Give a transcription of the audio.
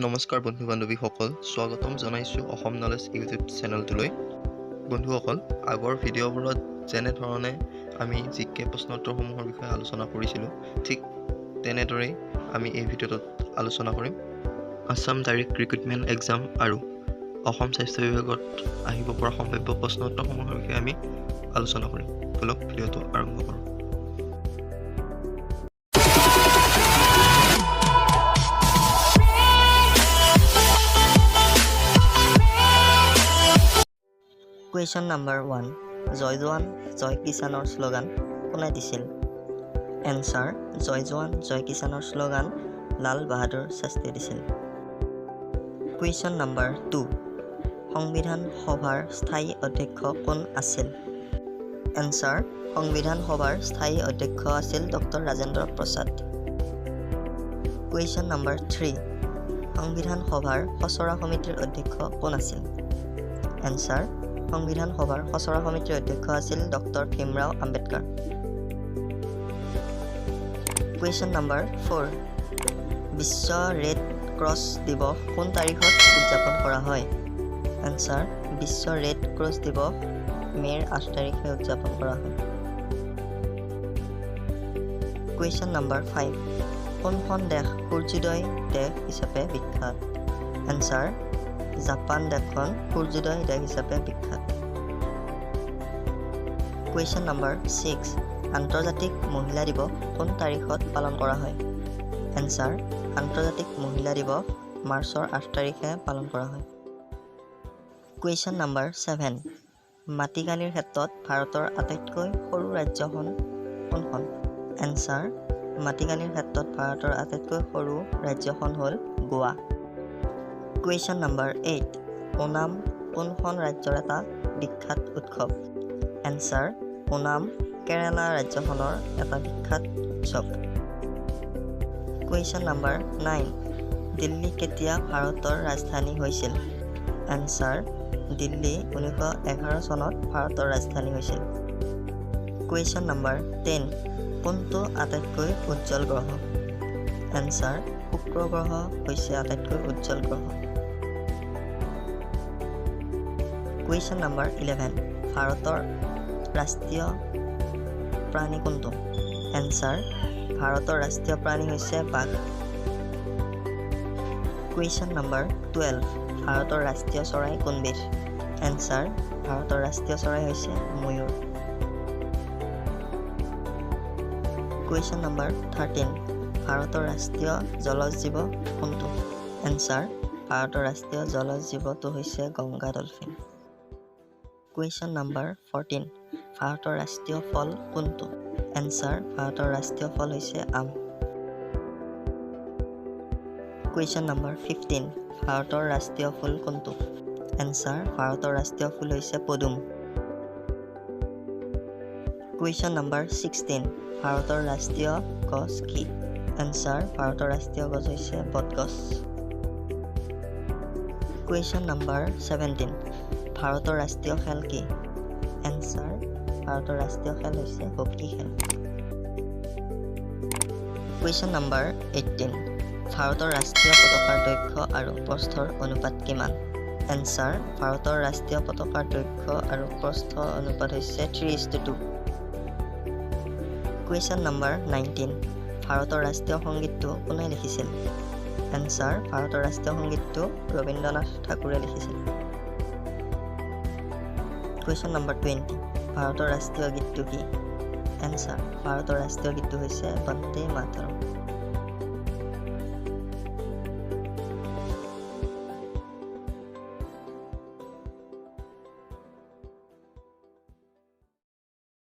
নমস্কাৰ বন্ধু বান্ধৱীসকল, স্বাগতম জনাইছোঁ অসম নলেজ ইউটিউব চেনেলটোলৈ। বন্ধুসকল, আগৰ ভিডিঅ'বোৰত যেনেধৰণে আমি জিকে প্ৰশ্নোত্তৰসমূহৰ বিষয়ে আলোচনা কৰিছিলোঁ, ঠিক তেনেদৰেই আমি এই ভিডিঅ'টোত আলোচনা কৰিম আছাম ডাইৰেক্ট ৰিক্ৰুটমেণ্ট এক্সাম আৰু অসম স্বাস্থ্য বিভাগত আহিব পৰা সম্ভাৱ্য প্ৰশ্নোত্তৰসমূহৰ বিষয়ে আমি আলোচনা কৰিম। বলক ভিডিঅ'টো আৰম্ভ কৰোঁ। কুৱেশ্যন নম্বৰ 1, জয় জোৱান জয় কিষাণৰ শ্লোগান কোনে দিছিল? এনচাৰ, জয় জোৱান জয় কিষাণৰ শ্লোগান লাল বাহাদুৰ শাস্ত্ৰীয়ে দিছিল। কুৱেশ্যন নম্বৰ 2, সংবিধান সভাৰ স্থায়ী অধ্যক্ষ কোন আছিল? এনচাৰ, সংবিধান সভাৰ স্থায়ী অধ্যক্ষ আছিল doctor Rajendra Prasad. Question number 3, সংবিধান সভাৰ খচৰা সমিতিৰ অধ্যক্ষ কোন আছিল? এনচাৰ, সংবিধান সভাৰ খচৰা সমিতিৰ অধ্যক্ষ আছিল doctor Bhimrao Ambedkar. Question number 4, বিশ্ব ৰেড ক্ৰছ দিৱস কোন তাৰিখত উদযাপন কৰা হয়? এনচাৰ, বিশ্ব ৰেড ক্ৰছ দিৱস মে'ৰ 8 তাৰিখে উদযাপন কৰা হয়। কুৱেশ্যন নম্বৰ 5, কোনখন দেশ সূৰ্যোদয় দেশ হিচাপে বিখ্যাত? এনচাৰ, জাপান দেশখন সূৰ্যোদয় দেশ হিচাপে বিখ্যাত। কুৱেশ্যন নম্বৰ 6, আন্তৰ্জাতিক মহিলা দিৱস কোন তাৰিখত পালন কৰা হয়? এনচাৰ, আন্তৰ্জাতিক মহিলা দিৱস মাৰ্চৰ 8 তাৰিখে পালন কৰা হয়। কুৱেশ্যন নম্বৰ 7, মাটিকালিৰ ক্ষেত্ৰত ভাৰতৰ আটাইতকৈ সৰু ৰাজ্যখন কোনখন? এনচাৰ, মাটিকালিৰ ক্ষেত্ৰত ভাৰতৰ আটাইতকৈ সৰু ৰাজ্যখন হ'ল গোৱা। কুৱেশ্যন নম্বৰ 8, ওনাম কোনখন ৰাজ্যৰ এটা বিখ্যাত উৎসৱ? এনচাৰ, ওনাম কেৰালা ৰাজ্যখনৰ এটা বিখ্যাত উৎসৱ। কুৱেশ্যন নম্বৰ 9, দিল্লী কেতিয়া ভাৰতৰ ৰাজধানী হৈছিল? এনচাৰ, দিল্লী 1911 চনত ভাৰতৰ ৰাজধানী হৈছিল। কুৱেশ্যন নম্বৰ 10, কোনটো আটাইতকৈ উজ্জ্বল গ্ৰহ? এনচাৰ, শুক্ৰ গ্ৰহ হৈছে আটাইতকৈ উজ্জ্বল গ্ৰহ। কুৱেশ্যন নম্বৰ 11, ভাৰতৰ ৰাষ্ট্ৰীয় প্ৰাণী কোনটো? এনচাৰ, ভাৰতৰ ৰাষ্ট্ৰীয় প্ৰাণী হৈছে বাঘ। কুৱেশ্যন নম্বৰ 12, ভাৰতৰ ৰাষ্ট্ৰীয় চৰাই কোনবিধ? এনচাৰ, ভাৰতৰ ৰাষ্ট্ৰীয় চৰাই হৈছে ময়ূৰ। কুৱেশ্যন নম্বৰ 13, ভাৰতৰ ৰাষ্ট্ৰীয় জলজ জীৱ কোনটো? এনচাৰ, ভাৰতৰ ৰাষ্ট্ৰীয় জলজ জীৱটো হৈছে গংগা ডলফিন। কুৱেশ্যন নম্বৰ 14, ভাৰতৰ ৰাষ্ট্ৰীয় ফল কোনটো? এনচাৰ, ভাৰতৰ ৰাষ্ট্ৰীয় ফল হৈছে আম। কুৱেশ্যন নম্বৰ 15, ভাৰতৰ ৰাষ্ট্ৰীয় ফুল কোনটো? এনচাৰ, ভাৰতৰ ৰাষ্ট্ৰীয় ফুল হৈছে পদুম। কুৱেশ্যন নম্বৰ 16, ভাৰতৰ ৰাষ্ট্ৰীয় গছ কি? এনচাৰ, ভাৰতৰ ৰাষ্ট্ৰীয় গছ হৈছে বটগছ। কুৱেশ্যন নম্বৰ 17, ভাৰতৰ ৰাষ্ট্ৰীয় খেল কি? এনচাৰ, ভাৰতৰ ৰাষ্ট্ৰীয় খেল হৈছে হকী খেল। কুৱেশ্যন নম্বৰ 18, ভাৰতৰ ৰাষ্ট্ৰীয় পতাকাৰ দৈৰ্ঘ্য আৰু প্ৰস্থৰ অনুপাত কিমান? এনচাৰ, ভাৰতৰ ৰাষ্ট্ৰীয় পতাকাৰ দৈৰ্ঘ্য আৰু প্ৰস্থ অনুপাত হৈছে 3:2। কুৱেশ্যন নম্বৰ 19, ভাৰতৰ ৰাষ্ট্ৰীয় সংগীতটো কোনে লিখিছিল? এনচাৰ, ভাৰতৰ ৰাষ্ট্ৰীয় সংগীতটো ৰবীন্দ্ৰনাথ ঠাকুৰে লিখিছিল। কুৱেশ্যন নম্বৰ 20, ভাৰতৰ ৰাষ্ট্ৰীয় গীতটো কি? এনচাৰ, ভাৰতৰ ৰাষ্ট্ৰীয় গীতটো হৈছে বন্দে মাতৰম।